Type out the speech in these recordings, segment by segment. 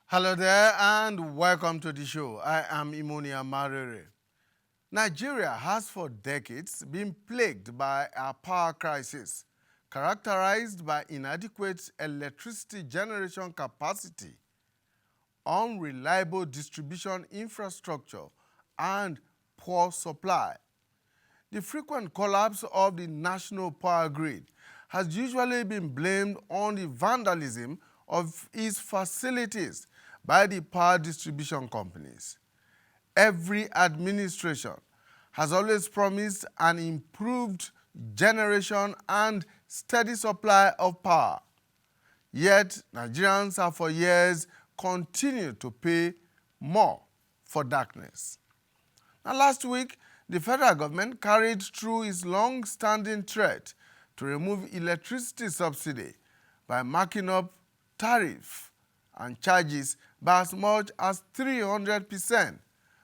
Hello there and welcome to the show. I am Imonia Marere. Nigeria has for decades been plagued by a power crisis characterized by inadequate electricity generation capacity, unreliable distribution infrastructure, and poor supply. The frequent collapse of the national power grid has usually been blamed on the vandalism of its facilities by the power distribution companies. Every administration has always promised an improved generation and steady supply of power. Yet, Nigerians have for years continued to pay more for darkness. Now, last week, the federal government carried through its long-standing threat to remove electricity subsidy by marking up tariff and charges by as much as 300%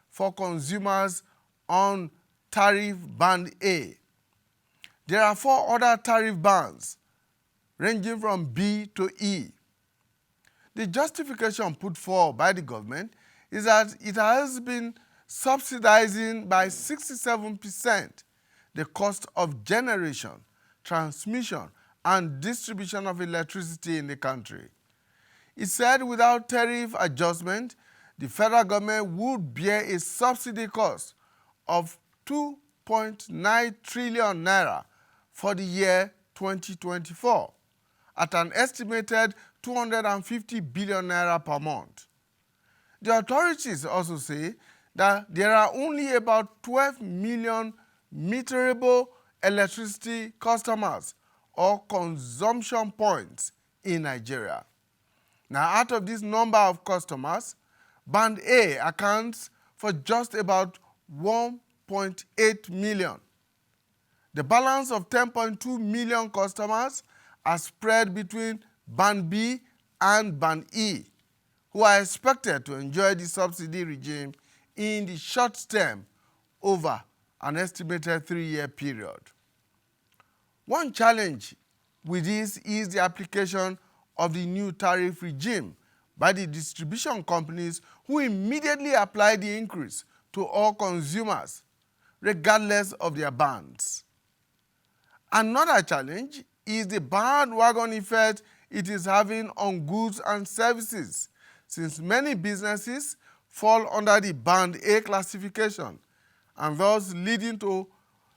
for consumers on Tariff Band A. There are 4 other tariff bands ranging from B to E. The justification put forward by the government is that it has been subsidizing by 67% the cost of generation, transmission, and distribution of electricity in the country. It said without tariff adjustment, the federal government would bear a subsidy cost of 2.9 trillion naira for the year 2024 at an estimated 250 billion naira per month. The authorities also say that there are only about 12 million meterable electricity customers or consumption points in Nigeria. Now, out of this number of customers, Band A accounts for just about 1.8 million. The balance of 10.2 million customers are spread between Band B and Band E, who are expected to enjoy the subsidy regime in the short term over an estimated 3-year period. One challenge with this is the application of the new tariff regime by the distribution companies, who immediately apply the increase to all consumers, regardless of their bands. Another challenge is the bandwagon effect it is having on goods and services, since many businesses fall under the Band A classification and thus leading to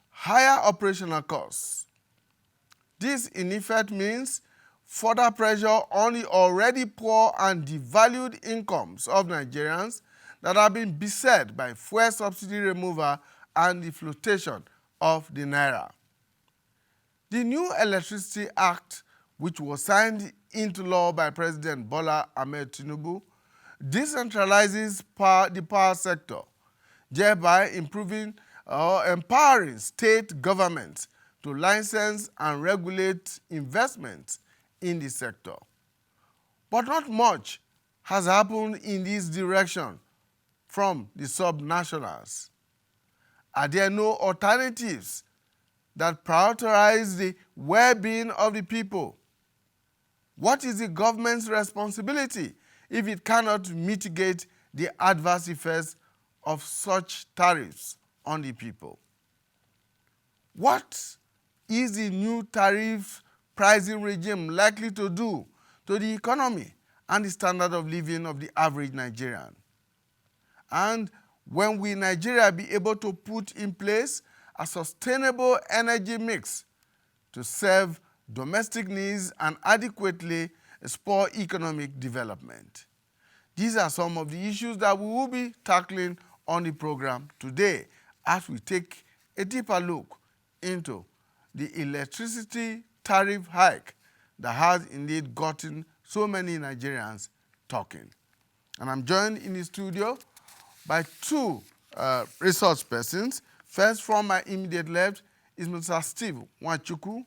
higher operational costs. This in effect means further pressure on the already poor and devalued incomes of Nigerians that have been beset by fuel subsidy removal and the flotation of the naira. The new Electricity Act, which was signed into law by President Bola Ahmed Tinubu, decentralizes the power sector, thereby empowering state governments to license and regulate investments in the sector. But not much has happened in this direction from the subnationals. Are there no alternatives that prioritize the well-being of the people? What is the government's responsibility if it cannot mitigate the adverse effects of such tariffs on the people? What is the new tariff pricing regime likely to do to the economy and the standard of living of the average Nigerian? And when will Nigeria be able to put in place a sustainable energy mix to serve domestic needs and adequately spur economic development? These are some of the issues that we will be tackling on the program today as we take a deeper look into the electricity tariff hike that has indeed gotten so many Nigerians talking. And I'm joined in the studio by 2 resource persons. First, from my immediate left is Mr. Steve Nwachukwu.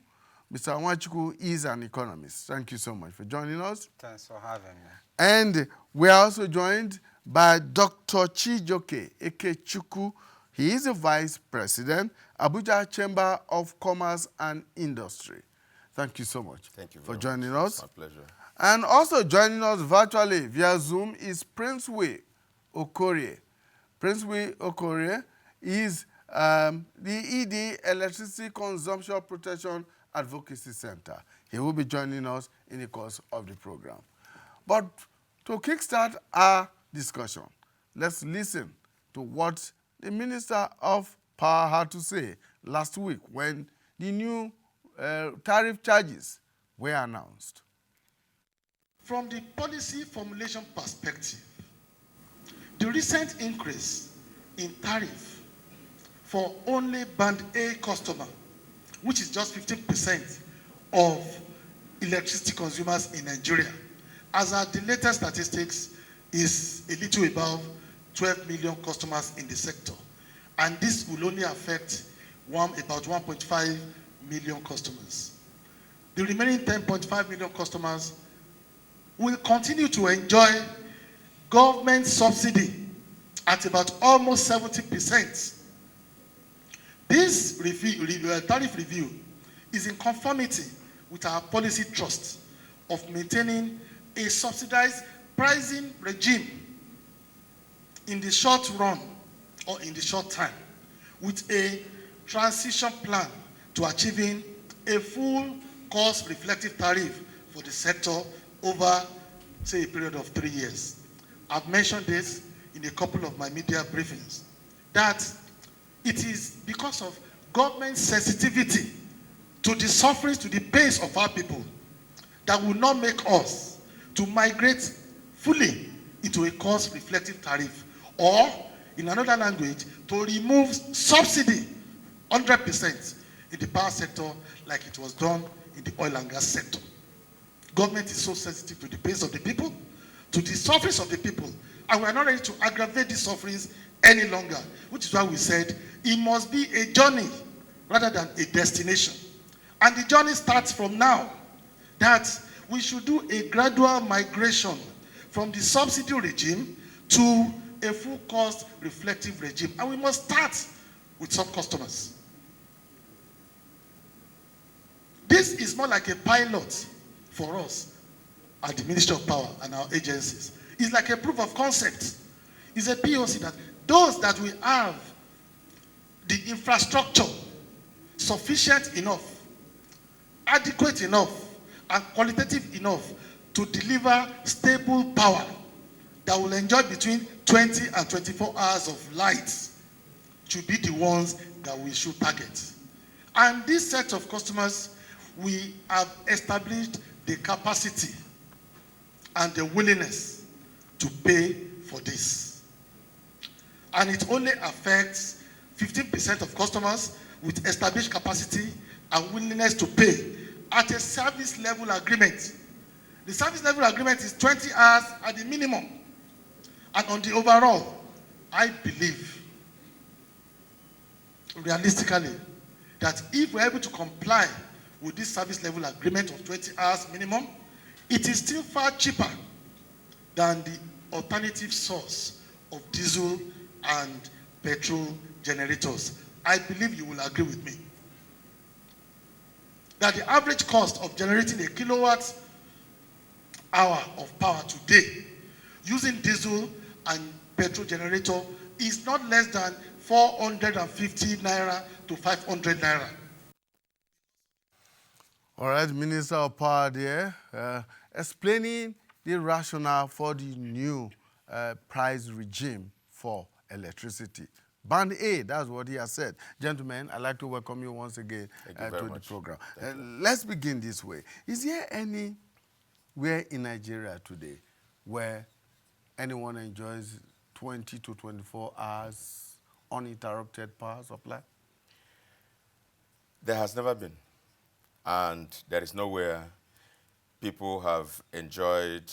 Mr. Nwachukwu is an economist. Thank you so much for joining us. Thanks for having me. And we are also joined by Dr. Chijoke Ekechukwu. He is the Vice President, Abuja Chamber of Commerce and Industry. Thank you so much Thank you for very joining much. us. My pleasure. And also joining us virtually via Zoom is Princeway Okorie. Princeway Okorie is the ED Electricity Consumption Protection Advocacy Center. He will be joining us in the course of the program. But to kickstart our discussion, let's listen to what the Minister of Power had to say last week when the new tariff charges were announced. From the policy formulation perspective, the recent increase in tariff for only Band A customer, which is just 15% of electricity consumers in Nigeria, as at the latest statistics, is a little above 12 million customers in the sector. And this will only affect about 1.5 million customers. The remaining 10.5 million customers will continue to enjoy government subsidy at about almost 70%. This tariff review is in conformity with our policy trust of maintaining a subsidized pricing regime in the short run or in the short time, with a transition plan to achieving a full cost reflective tariff for the sector over, say, a period of 3 years. I've mentioned this in a couple of my media briefings, that it is because of government sensitivity to the sufferings, to the pains of our people, that will not make us to migrate fully into a cost reflective tariff, or in another language, to remove subsidy 100% in the power sector like it was done in the oil and gas sector. Government is so sensitive to the pains of the people, to the sufferings of the people, and we are not ready to aggravate these sufferings any longer, which is why we said it must be a journey rather than a destination. And the journey starts from now, that we should do a gradual migration from the subsidy regime to a full cost reflective regime. And we must start with some customers. This is more like a pilot for us at the Ministry of Power and our agencies. It's like a proof of concept. It's a POC that those that we have the infrastructure sufficient enough, adequate enough, and qualitative enough to deliver stable power that will enjoy between 20 and 24 hours of light should be the ones that we should target. And this set of customers, we have established the capacity and the willingness to pay for this. And it only affects 15% of customers with established capacity and willingness to pay at a service level agreement. The service level agreement is 20 hours at the minimum. And on the overall, I believe, realistically, that if we're able to comply with this service level agreement of 20 hours minimum, it is still far cheaper than the alternative source of diesel and petrol generators. I believe you will agree with me that the average cost of generating a kilowatt hour of power today using diesel and petrol generator is not less than 450 naira to 500 naira. All right, Minister of Power there, explaining the rationale for the new price regime for electricity. Band A, that's what he has said. Gentlemen, I'd like to welcome you once again to the program. Let's begin this way. Is there anywhere in Nigeria today where anyone enjoys 20 to 24 hours uninterrupted power supply? There has never been. And there is nowhere people have enjoyed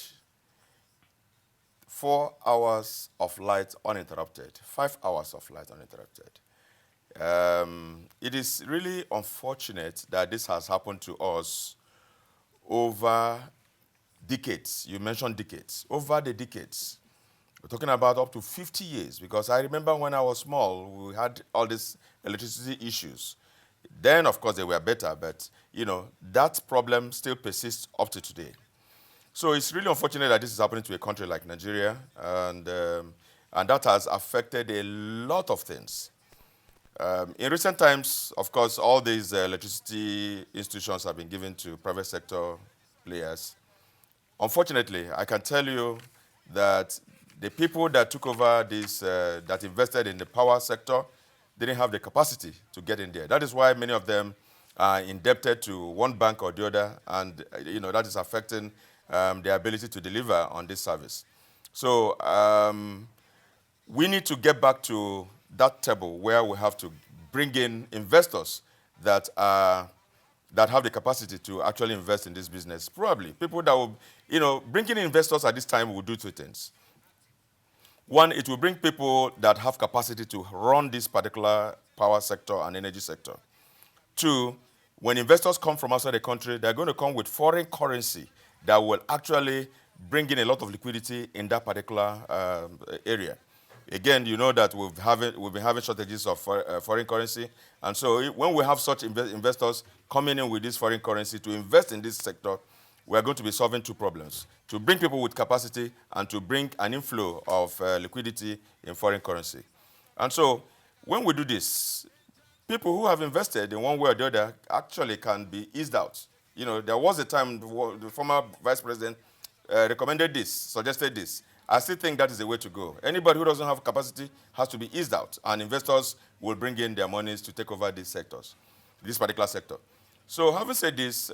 4 hours of light uninterrupted, 5 hours of light uninterrupted. It is really unfortunate that this has happened to us over decades. You mentioned decades. Over the decades. We're talking about up to 50 years, because I remember when I was small, we had all these electricity issues Then, of course, they were better, but, you know, that problem still persists up to today. So it's really unfortunate that this is happening to a country like Nigeria, and that has affected a lot of things. In recent times, of course, all these electricity institutions have been given to private sector players. Unfortunately, I can tell you that the people that took over this, that invested in the power sector, didn't have the capacity to get in there. That is why many of them are indebted to one bank or the other, and you know, that is affecting their ability to deliver on this service. So we need to get back to that table where we have to bring in investors that have the capacity to actually invest in this business. Probably people that will, you know, bringing in investors at this time will do two things. One, it will bring people that have capacity to run this particular power sector and energy sector. Two, when investors come from outside the country, they're going to come with foreign currency that will actually bring in a lot of liquidity in that particular area. Again, you know that we've been having shortages of foreign currency. And so when we have such investors coming in with this foreign currency to invest in this sector, we are going to be solving two problems: to bring people with capacity and to bring an inflow of liquidity in foreign currency. And so when we do this, people who have invested in one way or the other actually can be eased out. You know, there was a time the former vice president recommended this, suggested this. I still think that is the way to go. Anybody who doesn't have capacity has to be eased out, and investors will bring in their monies to take over these sectors, this particular sector. So having said this,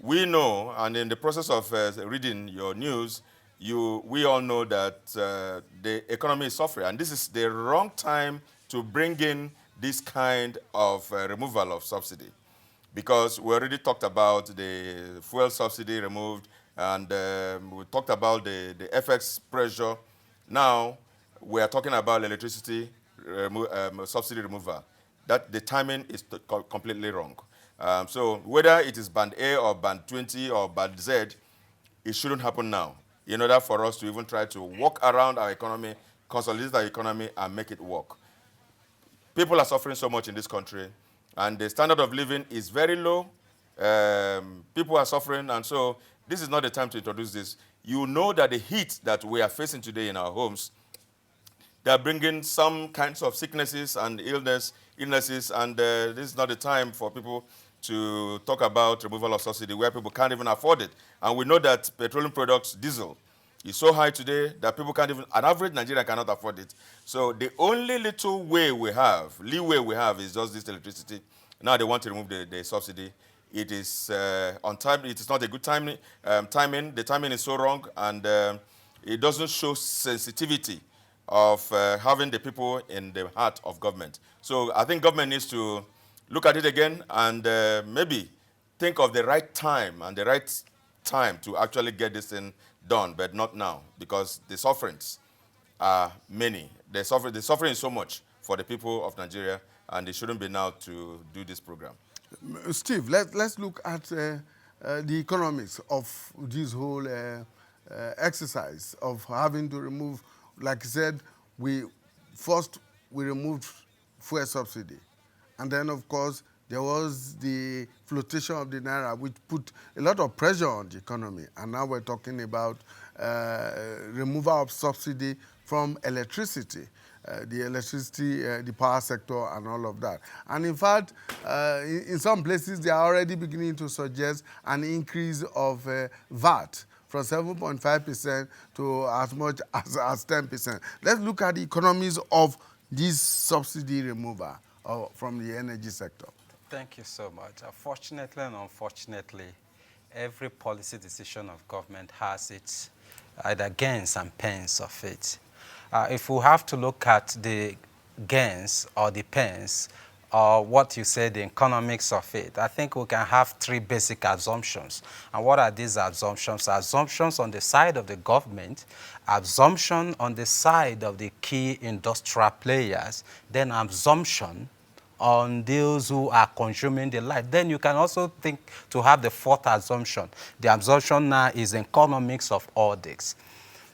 we know, and in the process of reading your news, we all know that the economy is suffering, and this is the wrong time to bring in this kind of removal of subsidy, because we already talked about the fuel subsidy removed, and we talked about the FX pressure. Now we are talking about electricity subsidy removal. That the timing is completely wrong. So whether it is band A or band 20 or band Z, it shouldn't happen now, in order for us to even try to walk around our economy, consolidate our economy, and make it work. People are suffering so much in this country, and the standard of living is very low. People are suffering, and so this is not the time to introduce this. You know that the heat that we are facing today in our homes, they are bringing some kinds of sicknesses and illnesses, and this is not the time for people to talk about removal of subsidy where people can't even afford it. And we know that petroleum products, diesel, is so high today that people can't even, an average Nigerian cannot afford it. So the only little leeway we have is just this electricity. Now they want to remove the subsidy. It is on time. It is not a good timing. The timing is so wrong, and it doesn't show sensitivity of having the people in the heart of government. So I think government needs to look at it again and maybe think of the right time to actually get this thing done, but not now, because the sufferings are many. The suffering is so much for the people of Nigeria, and it shouldn't be now to do this program. Steve, let's look at the economics of this whole exercise of having to remove, like you said, we removed fuel subsidy. And then, of course, there was the flotation of the naira, which put a lot of pressure on the economy. And now we're talking about removal of subsidy from electricity, the power sector, and all of that. And in fact, in some places, they are already beginning to suggest an increase of VAT from 7.5% to as much as 10%. Let's look at the economies of this subsidy removal from the energy sector. Thank you so much. Fortunately and unfortunately, every policy decision of government has its either gains and pains of it. If we have to look at the gains or the pains, or what you say, the economics of it, I think we can have three basic assumptions. And what are these assumptions? Assumptions on the side of the government, assumption on the side of the key industrial players, then assumption on those who are consuming the light. Then you can also think to have the fourth assumption. The assumption now is economics of all this.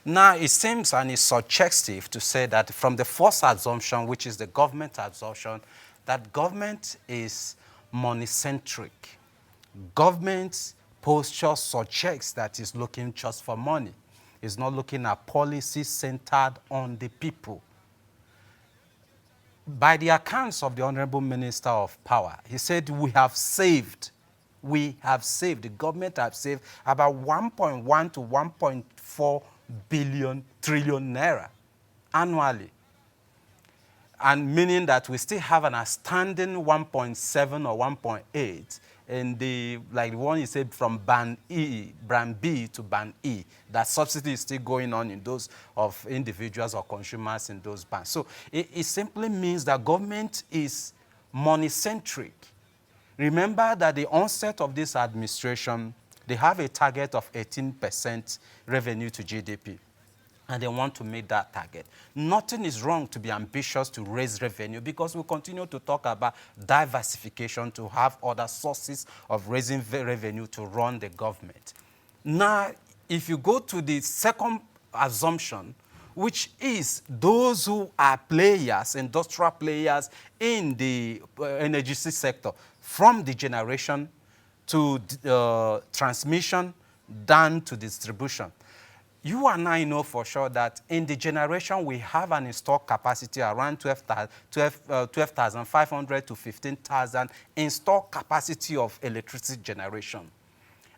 Now, it seems and it's suggestive to say that from the first assumption, which is the government assumption, that government is money-centric. Government's posture suggests that it's looking just for money. It's not looking at policies centered on the people. By the accounts of the Honorable Minister of Power, he said, we have saved, the government have saved about 1.1 to 1.4 trillion naira annually. And meaning that we still have an outstanding 1.7 or 1.8 in the, like the one you said, from band B to band E, that subsidy is still going on in those of individuals or consumers in those bands. So it simply means that government is money-centric. Remember that the onset of this administration, they have a target of 18% revenue to GDP. And they want to meet that target. Nothing is wrong to be ambitious to raise revenue, because we continue to talk about diversification, to have other sources of raising revenue to run the government. Now, if you go to the second assumption, which is those who are players, industrial players in the energy sector, from the generation to transmission down to distribution. You and I know for sure that in the generation, we have an installed capacity around 12,500 to 15,000 installed capacity of electricity generation.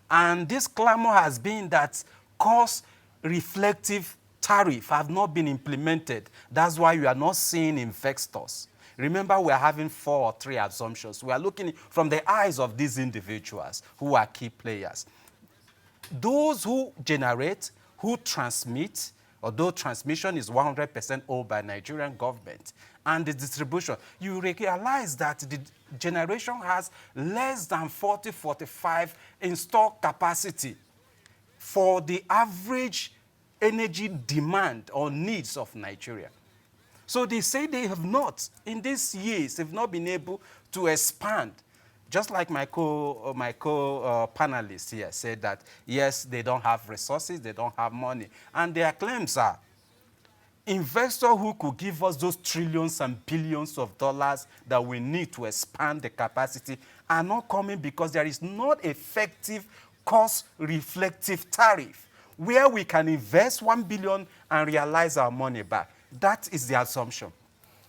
And this clamor has been that cost-reflective tariff have not been implemented. That's why you are not seeing investors. Remember, we are having 4 or 3 assumptions. We are looking from the eyes of these individuals who are key players. Those who generate, who transmit, although transmission is 100% owned by Nigerian government, and the distribution, you realize that the generation has less than 45 installed capacity for the average energy demand or needs of Nigeria. So they say they have not, in these years, they've not been able to expand. Just like my co-panelists here said that, yes, they don't have resources, they don't have money. And their claims are, investors who could give us those trillions and billions of dollars that we need to expand the capacity are not coming, because there is not effective cost-reflective tariff where we can invest 1 billion and realize our money back. That is the assumption.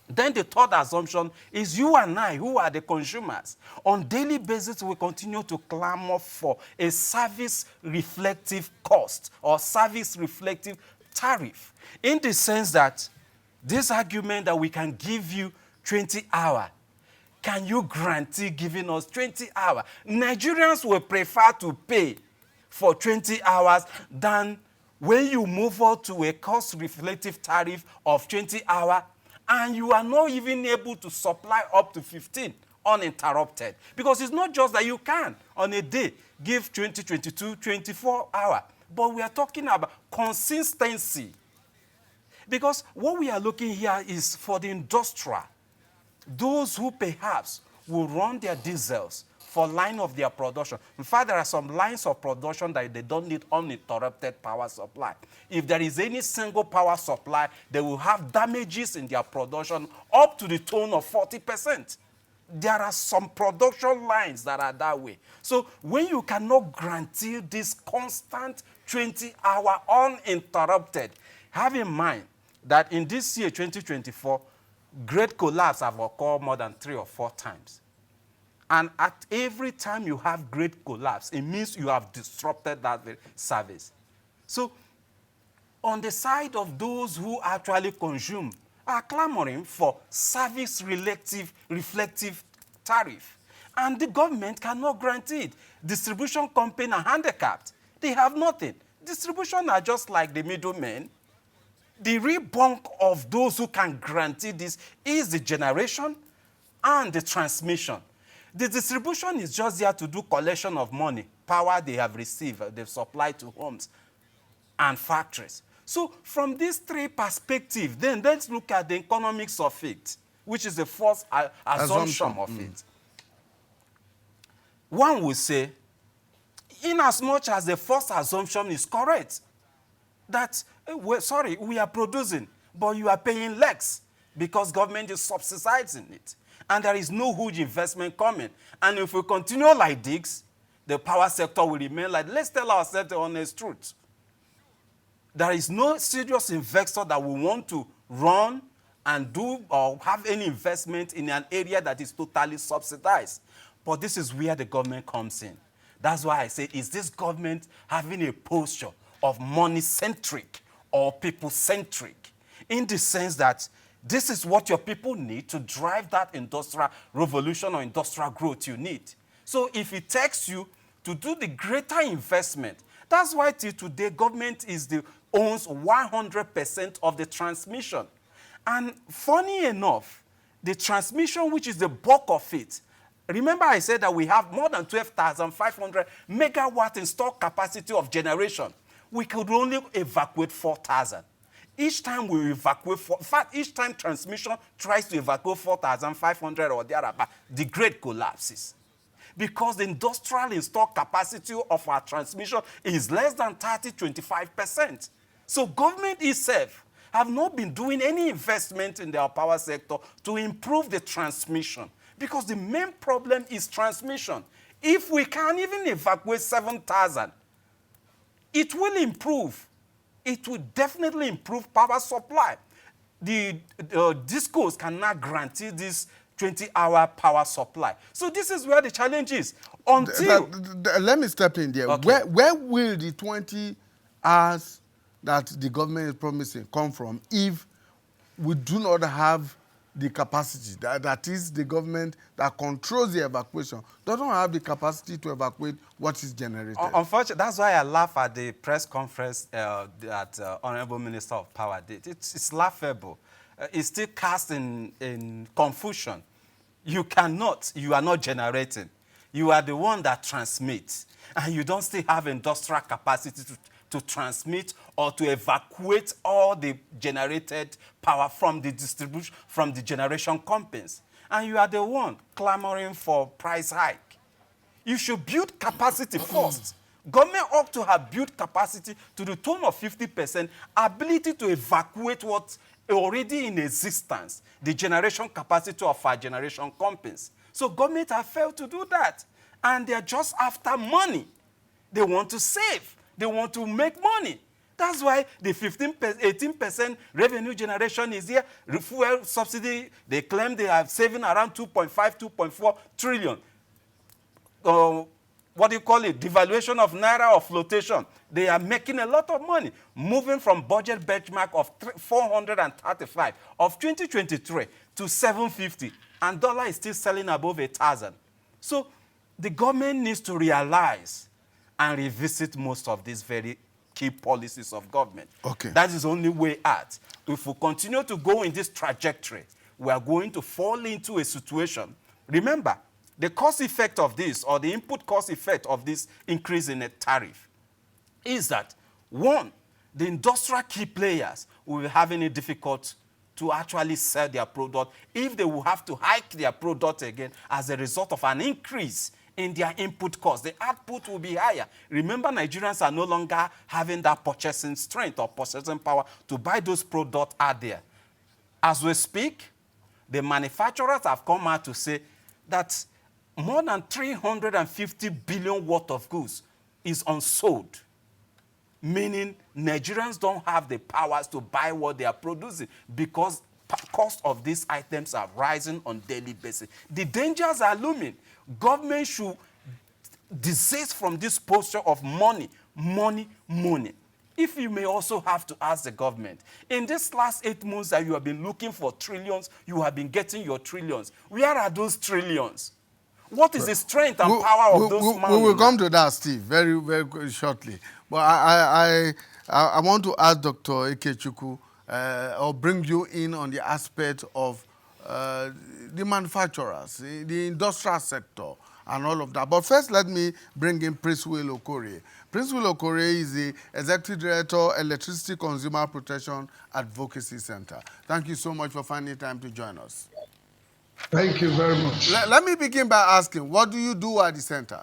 Then the third assumption is you and I, who are the consumers. On daily basis, we continue to clamor for a service-reflective cost or service-reflective tariff, in the sense that this argument that we can give you 20 hours, can you guarantee giving us 20 hours? Nigerians will prefer to pay for 20 hours than when you move on to a cost-reflective tariff of 20 hours, and you are not even able to supply up to 15 uninterrupted. Because it's not just that you can, on a day, give 20, 22, 24 hours. But we are talking about consistency. Because what we are looking here is for the industrial, those who perhaps will run their diesels for line of their production. In fact, there are some lines of production that they don't need uninterrupted power supply. If there is any single power supply, they will have damages in their production up to the tune of 40%. There are some production lines that are that way. So when you cannot guarantee this constant 20-hour uninterrupted, have in mind that in this year, 2024, great collapse have occurred more than 3 or 4 times. And at every time you have great collapse, it means you have disrupted that service. So on the side of those who actually consume are clamoring for service-reflective tariff. And the government cannot grant it. Distribution companies are handicapped. They have nothing. Distribution are just like the middlemen. The real bulk of those who can guarantee this is the generation and the transmission. The distribution is just there to do collection of money, power they have received, they've supplied to homes and factories. So from these 3 perspectives, then let's look at the economics of it, which is the first assumption of it. One will say, in as much as the first assumption is correct, that, we are producing, but you are paying less because government is subsidizing it. and there is no huge investment coming. And if we continue like this, the power sector will remain like, let's tell ourselves the honest truth. There is no serious investor that will want to run and do or have any investment in an area that is totally subsidized. But this is where the government comes in. That's why I say, is this government having a posture of money-centric or people-centric? In the sense that this is what your people need to drive that industrial revolution or industrial growth you need. So if it takes you to do the greater investment, that's why till today government owns 100% of the transmission. And funny enough, the transmission, which is the bulk of it, remember I said that we have more than 12,500 megawatt installed capacity of generation. We could only evacuate 4,000. Each time we evacuate, in fact, each time transmission tries to evacuate 4,500 or thereabout, the grid collapses. Because the industrial installed capacity of our transmission is less than 25%. So government itself have not been doing any investment in their power sector to improve the transmission. Because the main problem is transmission. If we can even evacuate 7,000, it will improve. It will definitely improve power supply. The discos cannot guarantee this 20-hour power supply. So this is where the challenge is. Until... Let me step in there. Okay. Where will the 20 hours that the government is promising come from if we do not have the capacity? That is, the government that controls the evacuation doesn't have the capacity to evacuate what is generated. Unfortunately, that's why I laugh at the press conference that Honorable Minister of Power did. It's laughable. It's still cast in confusion. You are not generating. You are the one that transmits. And you don't still have industrial capacity to transmit or to evacuate all the generated power from the distribution, from the generation companies. And you are the one clamoring for price hike. You should build capacity first. Government ought to have built capacity to the tune of 50%, ability to evacuate what's already in existence, the generation capacity of our generation companies. So government have failed to do that. And they're just after money. They want to save. They want to make money. That's why the 18% revenue generation is here. Fuel subsidy, they claim they are saving around 2.5, 2.4 trillion. What do you call it? Devaluation of naira or flotation. They are making a lot of money, moving from budget benchmark of 435 of 2023 to 750, and dollar is still selling above 1,000. So the government needs to realize and revisit most of these very key policies of government. Okay. That is the only way out. If we continue to go in this trajectory, we are going to fall into a situation. Remember, the cost effect of this, or the input cost effect of this increase in a tariff, is that, one, the industrial key players will be having it difficult to actually sell their product if they will have to hike their product again as a result of an increase in their input cost. The output will be higher. Remember, Nigerians are no longer having that purchasing strength or purchasing power to buy those products out there. As we speak, the manufacturers have come out to say that more than 350 billion worth of goods is unsold, meaning Nigerians don't have the powers to buy what they are producing because cost of these items are rising on a daily basis. The dangers are looming. Government should desist from this posture of money, money, money. If you may also have to ask the government, in this last 8 months that you have been looking for trillions, you have been getting your trillions. Where are those trillions? What is the strength and power of those men? We will come to that, Steve, very, very shortly. But I want to ask Dr. Ikechukwu, or bring you in on the aspect of the manufacturers, the industrial sector, and all of that. But first, let me bring in Prince Will Okorie. Prince Will Okorie is the Executive Director, Electricity Consumer Protection Advocacy Center. Thank you so much for finding time to join us. Thank you very much. Let me begin by asking, what do you do at the center?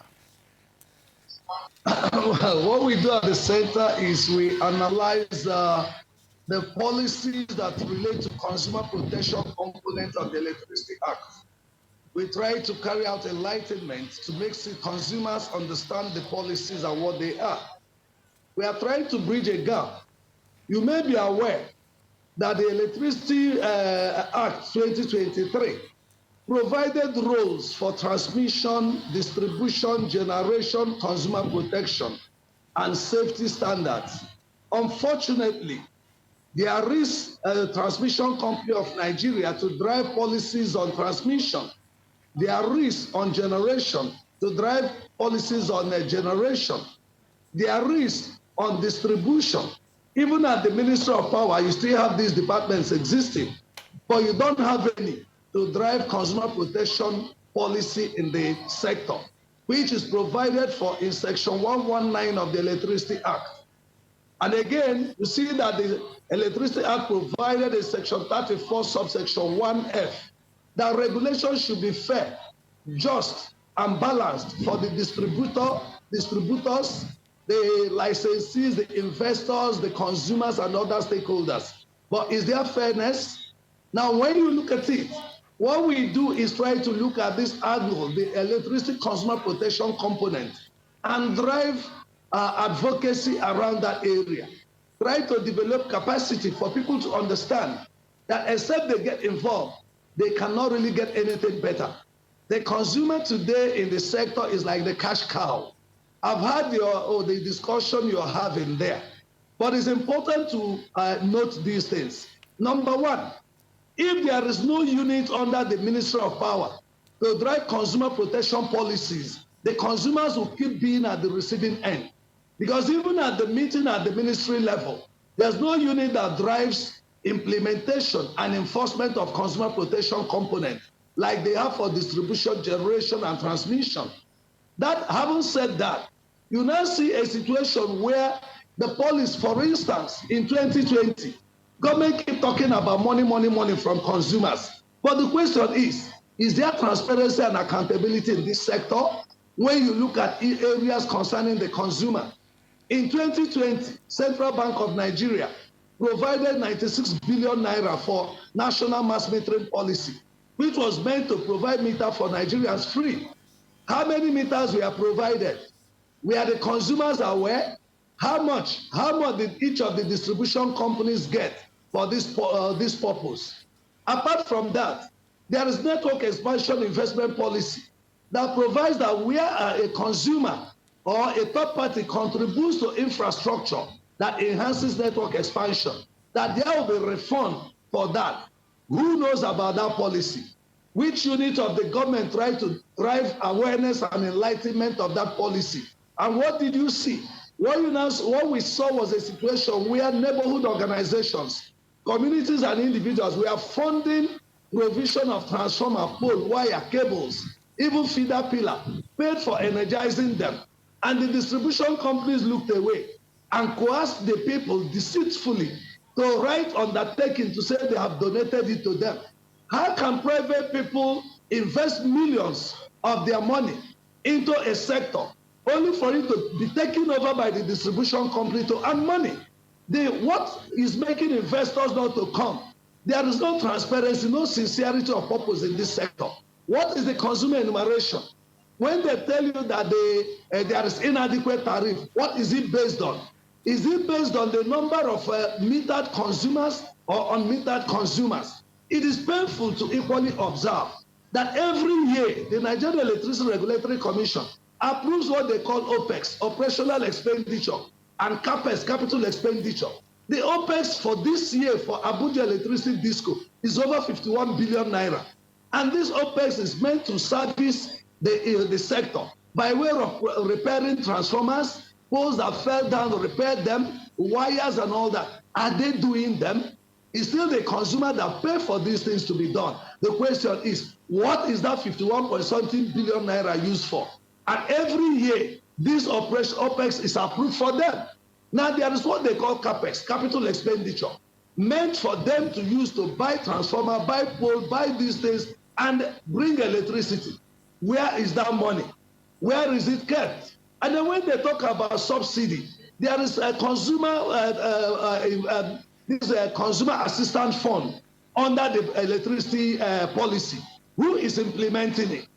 Well, what we do at the center is we analyze the policies that relate to consumer protection component of the Electricity Act. we try to carry out enlightenment to make consumers understand the policies and what they are. We are trying to bridge a gap. You may be aware that the Electricity Act 2023 provided rules for transmission, distribution, generation, consumer protection, and safety standards. Unfortunately, there is a transmission company of Nigeria to drive policies on transmission. There is on generation to drive policies on generation. There is on distribution. Even at the Ministry of Power, you still have these departments existing, but you don't have any to drive consumer protection policy in the sector, which is provided for in Section 119 of the Electricity Act. And again, you see that the Electricity Act provided in Section 34, subsection 1F, that regulation should be fair, just, and balanced for the distributors, the licensees, the investors, the consumers, and other stakeholders. But is there fairness? Now, when you look at it, what we do is try to look at this angle, the electricity consumer protection component, and drive advocacy around that area. Try to develop capacity for people to understand that except they get involved, they cannot really get anything better. The consumer today in the sector is like the cash cow. I've heard the discussion you're having there, but it's important to note these things. Number one, if there is no unit under the Ministry of Power to drive consumer protection policies, the consumers will keep being at the receiving end. Because even at the meeting at the ministry level, there's no unit that drives implementation and enforcement of consumer protection component like they have for distribution, generation, and transmission. That, having said that, you now see a situation where the police, for instance, in 2020, government keep talking about money from consumers. But the question is there transparency and accountability in this sector when you look at areas concerning the consumer? In 2020, Central Bank of Nigeria provided 96 billion naira for national mass metering policy, which was meant to provide meter for Nigerians free. How many meters were provided? Were the consumers aware? How much did each of the distribution companies get for this purpose? Apart from that, there is network expansion investment policy that provides that where a consumer or a third party contributes to infrastructure that enhances network expansion, that there will be refund for that. Who knows about that policy? Which unit of the government tried to drive awareness and enlightenment of that policy? And what did you see? What we saw was a situation where neighborhood organizations, communities, and individuals were funding provision of transformer, pole, wire, cables, even feeder pillar, paid for energizing them. And the distribution companies looked away and coerced the people deceitfully to write undertaking to say they have donated it to them. How can private people invest millions of their money into a sector only for it to be taken over by the distribution company to earn money? What is making investors not to come? There is no transparency, no sincerity of purpose in this sector. What is the consumer enumeration? When they tell you that there is inadequate tariff, what is it based on? Is it based on the number of metered consumers or unmetered consumers? It is painful to equally observe that every year the Nigerian Electricity Regulatory Commission approves what they call OPEX, operational expenditure, and CAPEX, capital expenditure. The OPEX for this year for Abuja Electricity Disco is over 51 billion naira. And this OPEX is meant to service the sector by way of repairing transformers, poles that fell down, repair them, wires and all that. Are they doing them? It's still the consumer that pay for these things to be done. The question is, what is that 51.something billion naira used for? And every year, this OPEX is approved for them. Now, there is what they call CAPEX, capital expenditure, meant for them to use to buy transformer, buy pole, buy these things, and bring electricity. Where is that money? Where is it kept? And then when they talk about subsidy, there is a consumer consumer assistance fund under the electricity policy, Who is implementing it?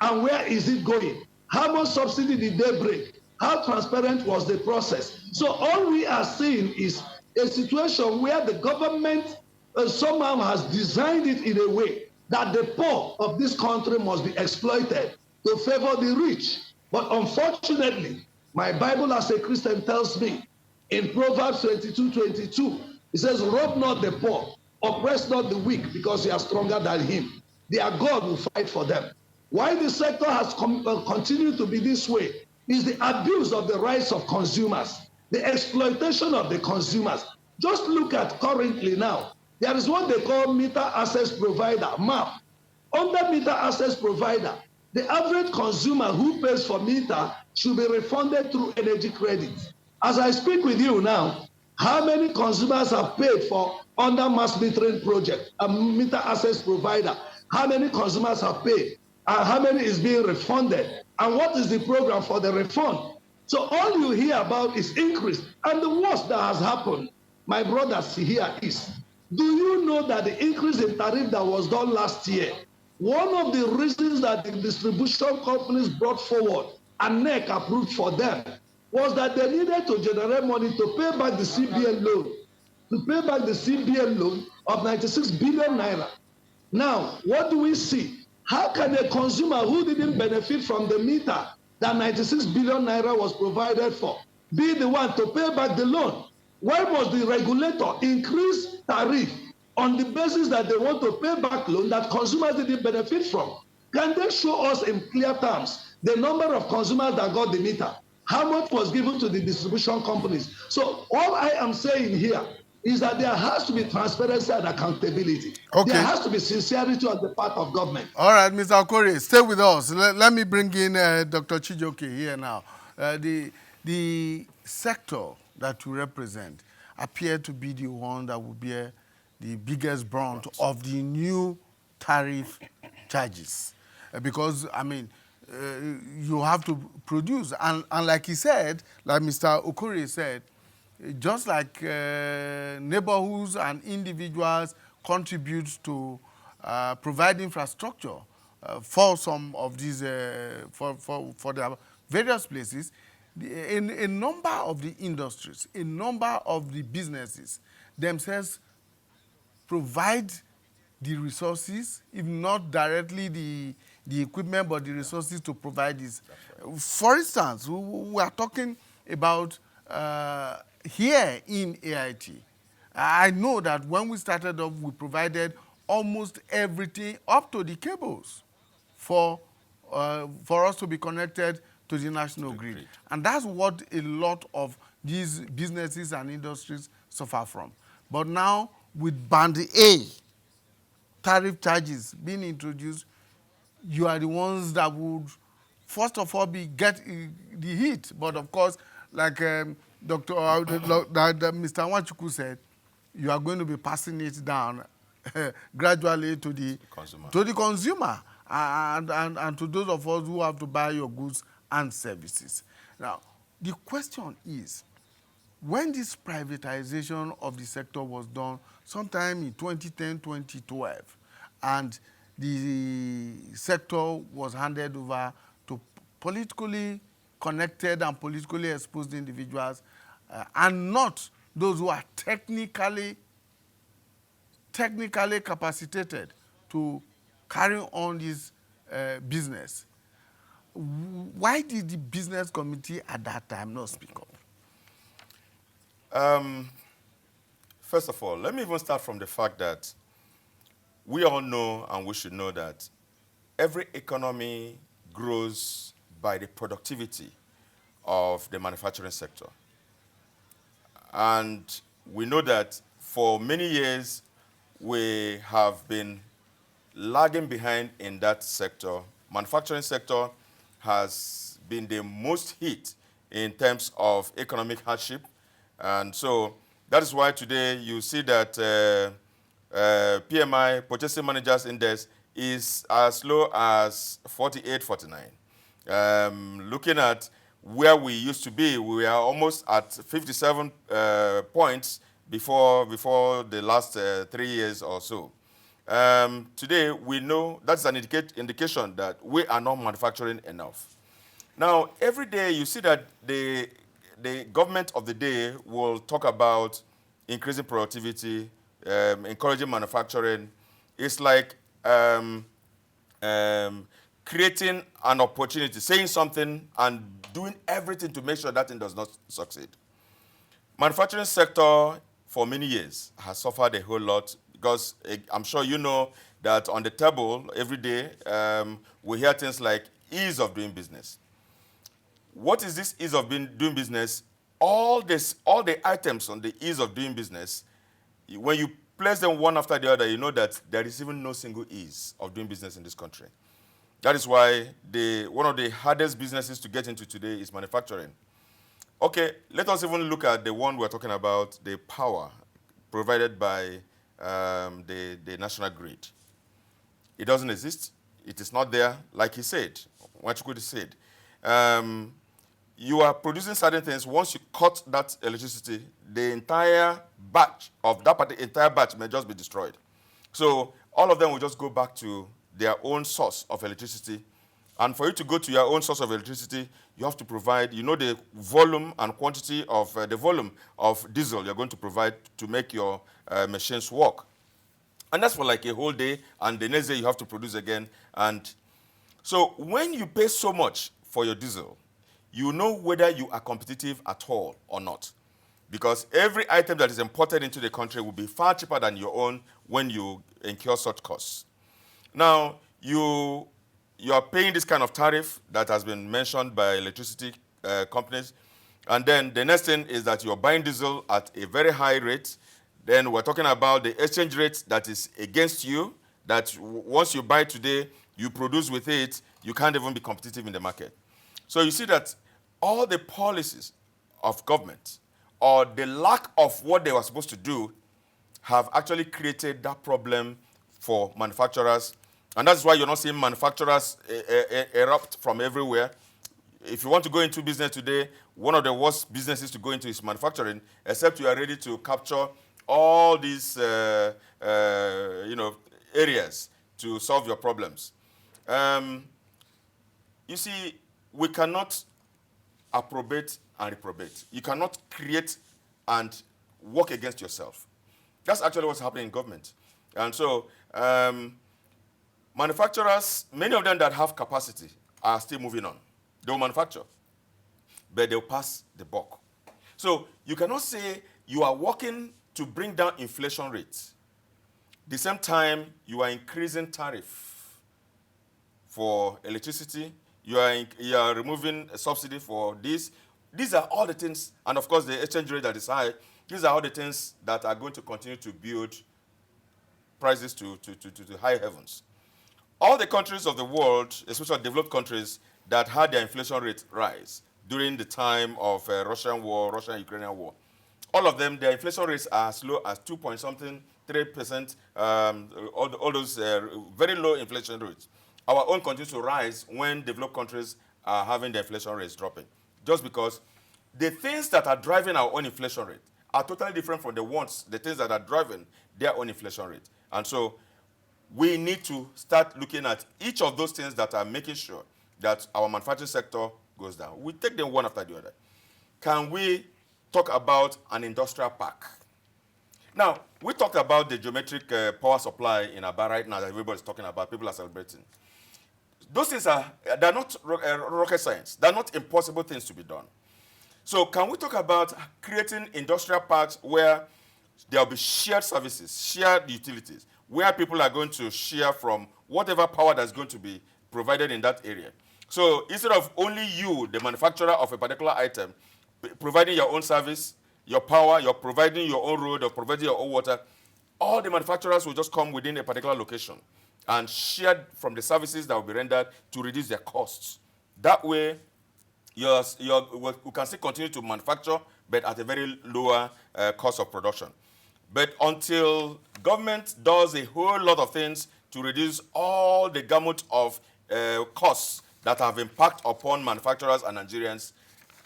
And where is it going? How much subsidy did they break? How transparent was the process? So all we are seeing is a situation where the government somehow has designed it in a way that the poor of this country must be exploited to favor the rich. But unfortunately, my Bible as a Christian tells me in Proverbs 22:22, it says, rob not the poor, oppress not the weak, because you are stronger than him. Their God will fight for them. Why the sector has continued to be this way is the abuse of the rights of consumers, the exploitation of the consumers. Just look at currently now, there is what they call meter access provider, MAP. Under meter access provider, the average consumer who pays for meter should be refunded through energy credit. As I speak with you now, how many consumers have paid for under mass metering project, a meter access provider? How many consumers have paid? And how many is being refunded? And what is the program for the refund? So all you hear about is increase. And the worst that has happened, my brothers here, is, do you know that the increase in tariff that was done last year, one of the reasons that the distribution companies brought forward and NEC approved for them was that they needed to generate money to pay back the CBN loan, of 96 billion naira. Now, what do we see? How can a consumer who didn't benefit from the meter that 96 billion naira was provided for be the one to pay back the loan? Why must the regulator increase tariff on the basis that they want to pay back loan that consumers didn't benefit from? Can they show us in clear terms the number of consumers that got the meter? How much was given to the distribution companies? So all I am saying here is that there has to be transparency and accountability. Okay. There has to be sincerity on the part of government. All right, Mr. Okore, stay with us. Let me bring in Dr. Chijoke here now. The sector that you represent appear to be the one that will bear the biggest brunt of the new tariff charges. Because, I mean, you have to produce. And like he said, like Mr. Okore said, just like neighborhoods and individuals contribute to provide infrastructure for some of these, for their various places, in a number of the industries, a number of the businesses themselves provide the resources, if not directly the equipment, but the resources to provide this. For instance, we are talking about here in AIT. I know that when we started off, we provided almost everything up to the cables for us to be connected to the national grid. And that's what a lot of these businesses and industries suffer from. But now, with Band A tariff charges being introduced, you are the ones that would, first of all, get the hit. But of course, like Mr. Nwachukwu said, you are going to be passing it down gradually to the consumer and to those of us who have to buy your goods and services. Now, the question is, when this privatization of the sector was done sometime in 2010, 2012, and the sector was handed over to politically connected and politically exposed individuals, and not those who are technically capacitated to carry on this business. Why did the business committee at that time not speak up? First of all, let me even start from the fact that we all know, and we should know, that every economy grows by the productivity of the manufacturing sector. And we know that for many years, we have been lagging behind in that sector. Manufacturing sector has been the most hit in terms of economic hardship. And so that is why today you see that PMI, Purchasing Managers Index, is as low as 48, 49. Looking at where we used to be, we are almost at 57 points before the last 3 years or so. Today, we know that's an indication that we are not manufacturing enough. Now, every day you see that the government of the day will talk about increasing productivity, encouraging manufacturing. It's like creating an opportunity, saying something and doing everything to make sure that thing does not succeed. Manufacturing sector for many years has suffered a whole lot because I'm sure you know that on the table every day we hear things like ease of doing business. What is this ease of doing business? All the items on the ease of doing business, when you place them one after the other, you know that there is even no single ease of doing business in this country. That is why one of the hardest businesses to get into today is manufacturing. Okay, let us even look at the one we're talking about, the power provided by the national grid. It doesn't exist. It is not there, like he said, Wachukwu said. You are producing certain things. Once you cut that electricity, the entire batch of that entire batch may just be destroyed. So all of them will just go back to their own source of electricity. And for you to go to your own source of electricity, you have to provide, you know, the volume and quantity of the volume of diesel you're going to provide to make your machines work. And that's for like a whole day, and the next day you have to produce again. And so when you pay so much for your diesel, you know whether you are competitive at all or not. Because every item that is imported into the country will be far cheaper than your own when you incur such costs. Now, you are paying this kind of tariff that has been mentioned by electricity companies. And then the next thing is that you're buying diesel at a very high rate. Then we're talking about the exchange rate that is against you, that once you buy today, you produce with it, you can't even be competitive in the market. So you see that all the policies of government or the lack of what they were supposed to do have actually created that problem for manufacturers. And that's why you're not seeing manufacturers erupt from everywhere. If you want to go into business today, one of the worst businesses to go into is manufacturing, except you are ready to capture all these areas to solve your problems. You see, we cannot approbate and reprobate. You cannot create and work against yourself. That's actually what's happening in government. And so manufacturers, many of them that have capacity are still moving on. They'll manufacture, but they'll pass the buck. So you cannot say you are working to bring down inflation rates. The same time, you are increasing tariff for electricity. You are removing a subsidy for this. These are all the things, and of course the exchange rate that is high. These are all the things that are going to continue to build prices to high heavens. All the countries of the world, especially developed countries, that had their inflation rate rise during the time of Russian-Ukrainian war, all of them, their inflation rates are as low as 2-point-something, 3%, all those very low inflation rates. Our own continues to rise when developed countries are having their inflation rates dropping, just because the things that are driving our own inflation rate are totally different from the things that are driving their own inflation rate. And so we need to start looking at each of those things that are making sure that our manufacturing sector goes down. We take them one after the other. Can we talk about an industrial park? Now, we talked about the geometric power supply in Aba right now that everybody's talking about, people are celebrating. Those things they're not rocket science. They're not impossible things to be done. So can we talk about creating industrial parks where there will be shared services, shared utilities, where people are going to share from whatever power that's going to be provided in that area? So instead of only you, the manufacturer of a particular item, providing your own service, your power, you're providing your own road, or providing your own water, all the manufacturers will just come within a particular location and share from the services that will be rendered to reduce their costs. That way, we can still continue to manufacture, but at a very lower cost of production. But until government does a whole lot of things to reduce all the gamut of costs that have impact upon manufacturers and Nigerians,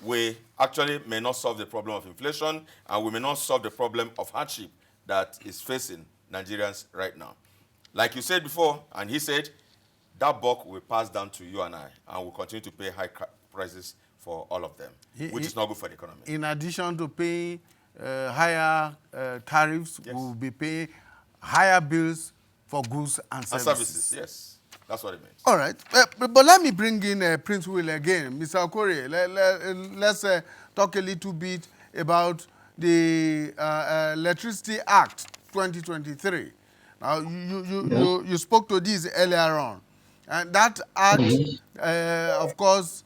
we actually may not solve the problem of inflation, and we may not solve the problem of hardship that is facing Nigerians right now. Like you said before, and he said, that buck will pass down to you and I, and we'll continue to pay high prices for all of them, which is not good for the economy. In addition to paying higher tariffs, Yes. we will be paying higher bills for goods and services. Yes. That's what it means. All right. But let me bring in Prince Will again. Mr. Okore, let's talk a little bit about the Electricity Act 2023. Now, you spoke to this earlier on. And that act, of course,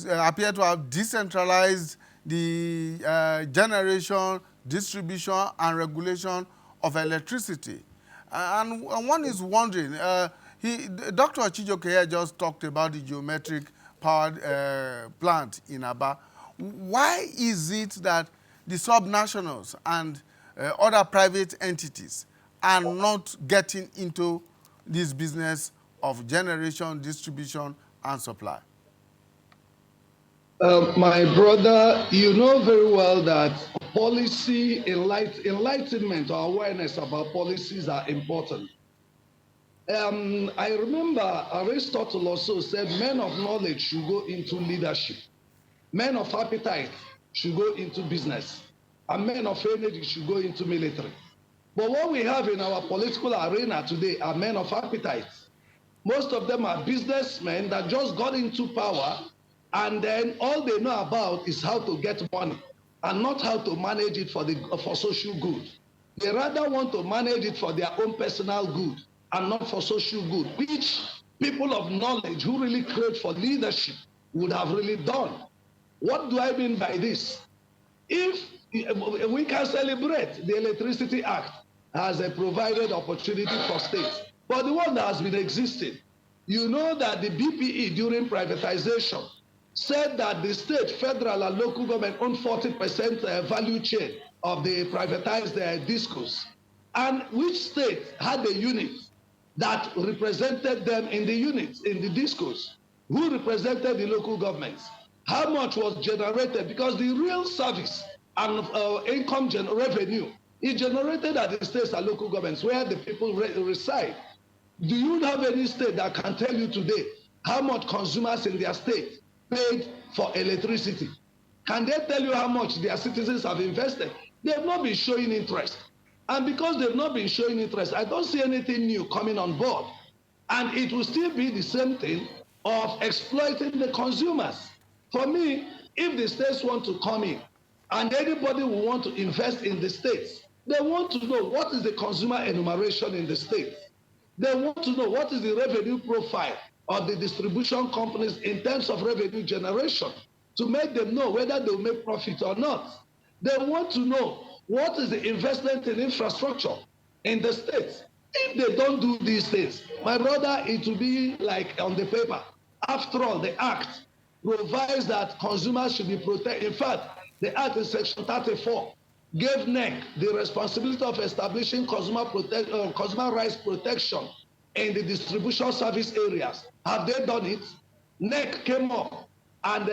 appear to have decentralized the generation, distribution, and regulation of electricity. And one is wondering, Dr. Chijoke here just talked about the geometric powered plant in Aba. Why is it that the subnationals and other private entities are not getting into this business of generation, distribution, and supply? My brother, you know very well that policy enlightenment or awareness about policies are important. I remember Aristotle also said men of knowledge should go into leadership, men of appetite should go into business, and men of energy should go into military. But what we have in our political arena today are men of appetite. Most of them are businessmen that just got into power, and then all they know about is how to get money and not how to manage it for social good. They rather want to manage it for their own personal good and not for social good, which people of knowledge who really crave for leadership would have really done. What do I mean by this? If we can celebrate the Electricity Act as a provided opportunity for states, but the one that has been existing, you know that the BPE during privatization said that the state, federal, and local government own 40% value chain of the privatized discos. And which state had a unit that represented them in the units, in the discos? Who represented the local governments? How much was generated? Because the real service and income revenue is generated at the states and local governments where the people reside. Do you have any state that can tell you today how much consumers in their state paid for electricity? Can they tell you how much their citizens have invested? They have not been showing interest. And because they've not been showing interest, I don't see anything new coming on board. And it will still be the same thing of exploiting the consumers. For me, if the states want to come in and anybody will want to invest in the states, they want to know what is the consumer enumeration in the states. They want to know what is the revenue profile of the distribution companies in terms of revenue generation to make them know whether they will make profit or not. They want to know what is the investment in infrastructure in the states. If they don't do these things, my brother, it will be like on the paper. After all, the Act provides that consumers should be protected. In fact, the Act in Section 34 gave NEC the responsibility of establishing consumer rights protection in the distribution service areas. Have they done it? NEC came up and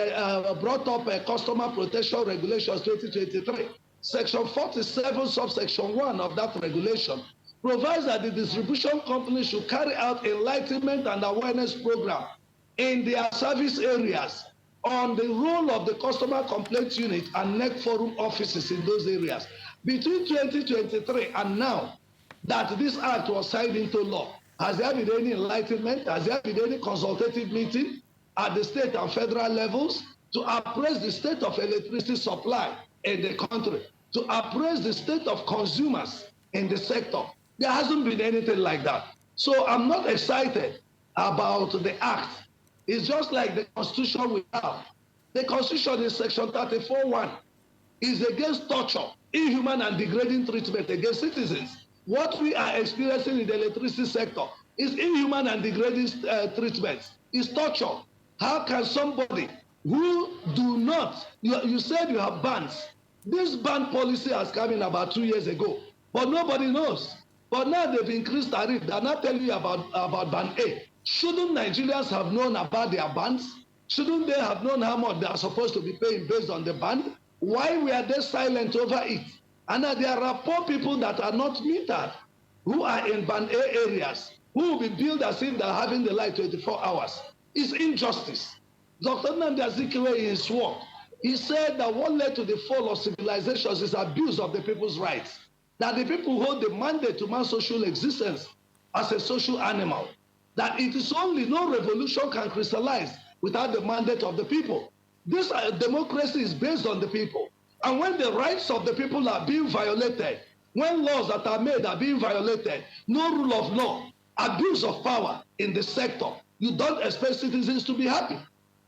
brought up a Customer Protection Regulations 2023. Section 47, subsection 1 of that regulation provides that the distribution companies should carry out enlightenment and awareness program in their service areas on the role of the customer complaints unit and NEC forum offices in those areas. Between 2023 and now that this act was signed into law, has there been any enlightenment? Has there been any consultative meeting at the state and federal levels to appraise the state of electricity supply in the country, to appraise the state of consumers in the sector? There hasn't been anything like that. So I'm not excited about the act. It's just like the Constitution we have. The Constitution in Section 34(1) is against torture, inhuman and degrading treatment against citizens. What we are experiencing in the electricity sector is inhuman and degrading treatment. It's torture. How can somebody who do not, you said you have bans. This ban policy has come in about 2 years ago, but nobody knows. But now they've increased tariff. They're not telling you about ban A. Shouldn't Nigerians have known about their bans? Shouldn't they have known how much they are supposed to be paying based on the ban? Why were they silent over it? And there are poor people that are not metered. who are in band A areas, who will be billed as if they're having the light 24 hours. It's injustice. Dr. Nnamdi Azikiwe in his work, he said that what led to the fall of civilizations is abuse of the people's rights. That the people hold the mandate to man's social existence as a social animal. That it is only no revolution can crystallize without the mandate of the people. This democracy is based on the people. And when the rights of the people are being violated, when laws that are made are being violated, no rule of law, abuse of power in the sector, you don't expect citizens to be happy.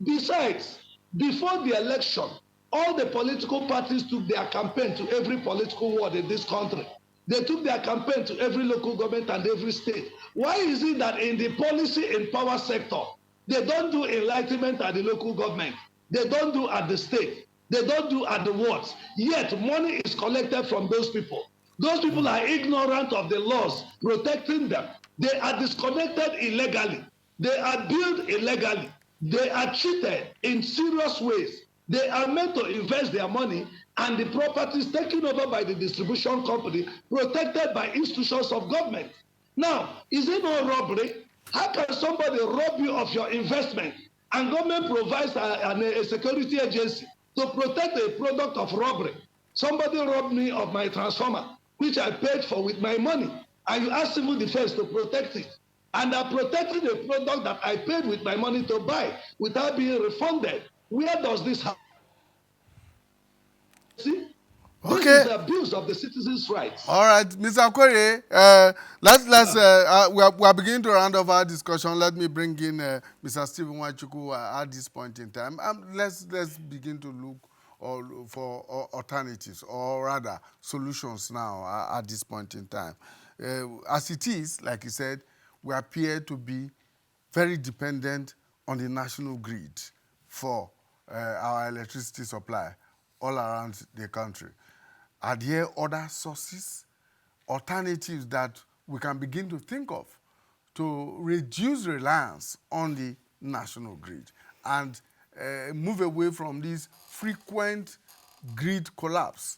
Besides, before the election, all the political parties took their campaign to every political ward in this country. They took their campaign to every local government and every state. Why is it that in the policy and power sector, they don't do enlightenment at the local government? They don't do at the state. They don't do at the wards. Yet money is collected from those people. Those people are ignorant of the laws protecting them. They are disconnected illegally. They are billed illegally. They are cheated in serious ways. They are meant to invest their money and the properties taken over by the distribution company, protected by institutions of government. Now, is it no robbery? How can somebody rob you of your investment and government provides a security agency to protect a product of robbery? Somebody robbed me of my transformer, which I paid for with my money, and you ask civil defense to protect it. And are protecting a product that I paid with my money to buy without being refunded. Where does this happen? See? Okay. This is abuse of the citizens' rights. All right, Mr. Query, we are beginning to round off our discussion. Let me bring in Mr. Stephen Wachuku at this point in time. Let's begin to look for alternatives, or rather solutions now at this point in time. As it is, like you said, we appear to be very dependent on the national grid for our electricity supply all around the country. Are there other sources, alternatives that we can begin to think of to reduce reliance on the national grid and move away from this frequent grid collapse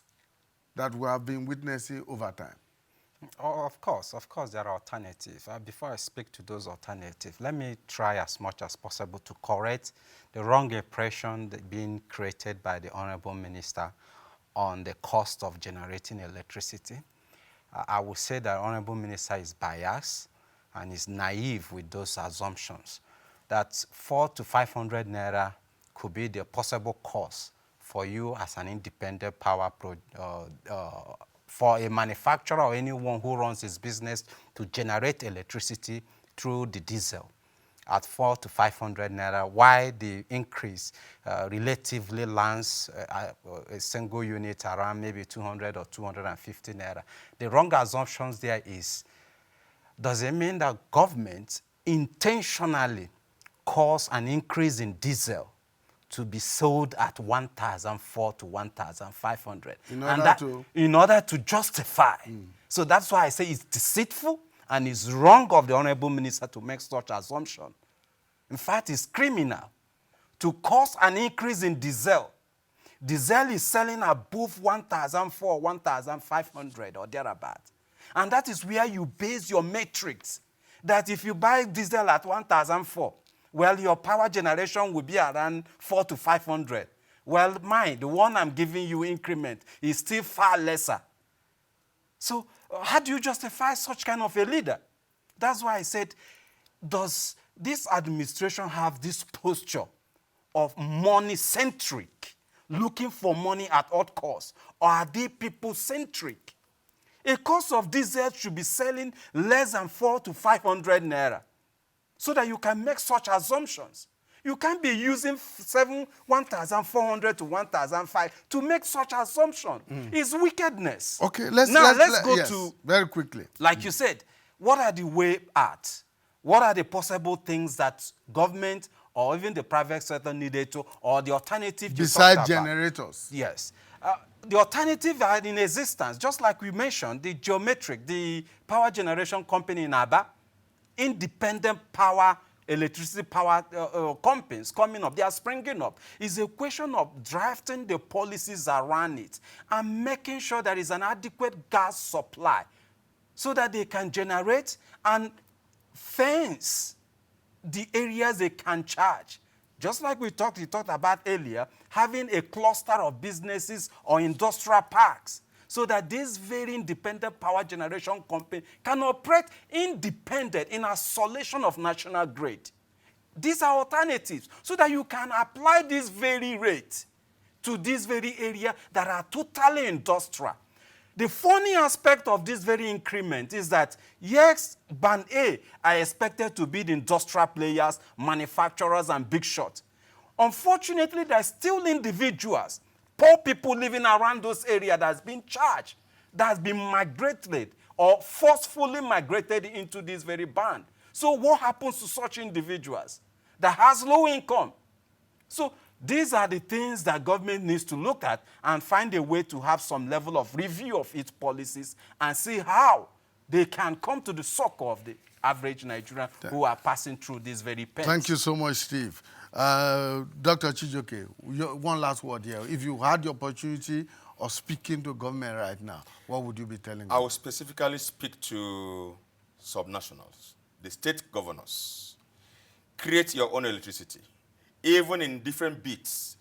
that we have been witnessing over time? Oh, of course, there are alternatives. Before I speak to those alternatives, let me try as much as possible to correct the wrong impression being created by the Honorable Minister on the cost of generating electricity. I would say that Honorable Minister is biased and is naive with those assumptions that 400 to 500 naira could be the possible cost for you as an independent power for a manufacturer or anyone who runs his business to generate electricity through the diesel at 400 to 500 naira, while the increase relatively lands a single unit around maybe 200 or 250 naira. The wrong assumptions there is, does it mean that government intentionally cause an increase in diesel to be sold at 1,400 to 1,500 in order to justify? So that's why I say it's deceitful and it's wrong of the Honorable Minister to make such assumption. In fact, it's criminal to cause an increase in diesel. Diesel is selling above 1,400, 1,500 or thereabout. And that is where you base your matrix. That if you buy diesel at 1,400, well, your power generation will be around 400 to 500. Well, mine, the one I'm giving you increment, is still far lesser. So how do you justify such kind of a leader? That's why I said, does this administration have this posture of money-centric, looking for money at all costs, or are they people-centric? A cost of diesel should be selling less than 400 to 500 naira, so that you can make such assumptions. You can't be using 1,400 to 1,500 to make such assumption. It's wickedness. Okay, let's go to very quickly. Like you said, what are the way out? What are the possible things that government or even the private sector needed to, or the alternative? Besides generators. Yes. The alternative are in existence, just like we mentioned, the Geometric, the power generation company in Aba, independent power, electricity power companies coming up. They are springing up. It's a question of drafting the policies around it and making sure there is an adequate gas supply so that they can generate and fence the areas they can charge. Just like we talked about earlier, having a cluster of businesses or industrial parks so that this very independent power generation company can operate independent in isolation of national grid. These are alternatives so that you can apply this very rate to this very area that are totally industrial. The funny aspect of this very increment is that, yes, Band A are expected to be the industrial players, manufacturers, and big shots. Unfortunately, there are still individuals, poor people living around those areas that has been charged, that has been migrated or forcefully migrated into this very band. So what happens to such individuals that has low income? So these are the things that government needs to look at and find a way to have some level of review of its policies and see how they can come to the succor of the average Nigerian who are passing through this very pain. Thank you so much, Steve. Dr. Chijoke, one last word here. If you had the opportunity of speaking to government right now, what would you be telling them? I will specifically speak to subnationals, the state governors. Create your own electricity. Even in different bits,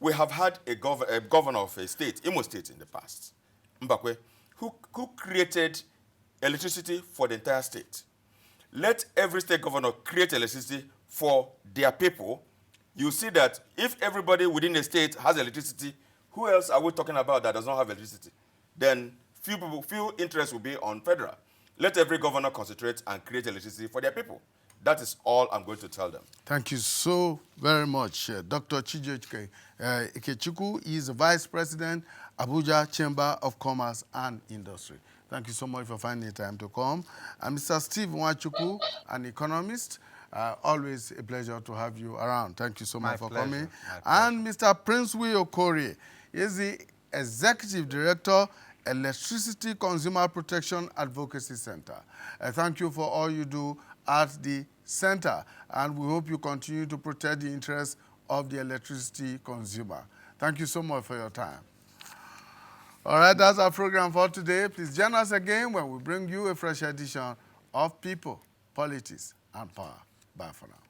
we have had a governor of a state, Imo State in the past, Mbakwe, who created electricity for the entire state. Let every state governor create electricity for their people. You see that if everybody within the state has electricity, who else are we talking about that does not have electricity? Then few interest will be on federal. Let every governor concentrate and create electricity for their people. That is all I'm going to tell them. Thank you so very much. Dr. Chijoke Ikechukwu is the Vice President, Abuja Chamber of Commerce and Industry. Thank you so much for finding the time to come. And Mr. Steve Nwachukwu, an economist, always a pleasure to have you around. Thank you so much for coming. And Mr. Prince Okori is the Executive Director, Electricity Consumer Protection Advocacy Center. Thank you for all you do at the center, and we hope you continue to protect the interests of the electricity consumer. Thank you so much for your time. All right, that's our program for today. Please join us again when we bring you a fresh edition of People, Politics, and Power. Bye for now.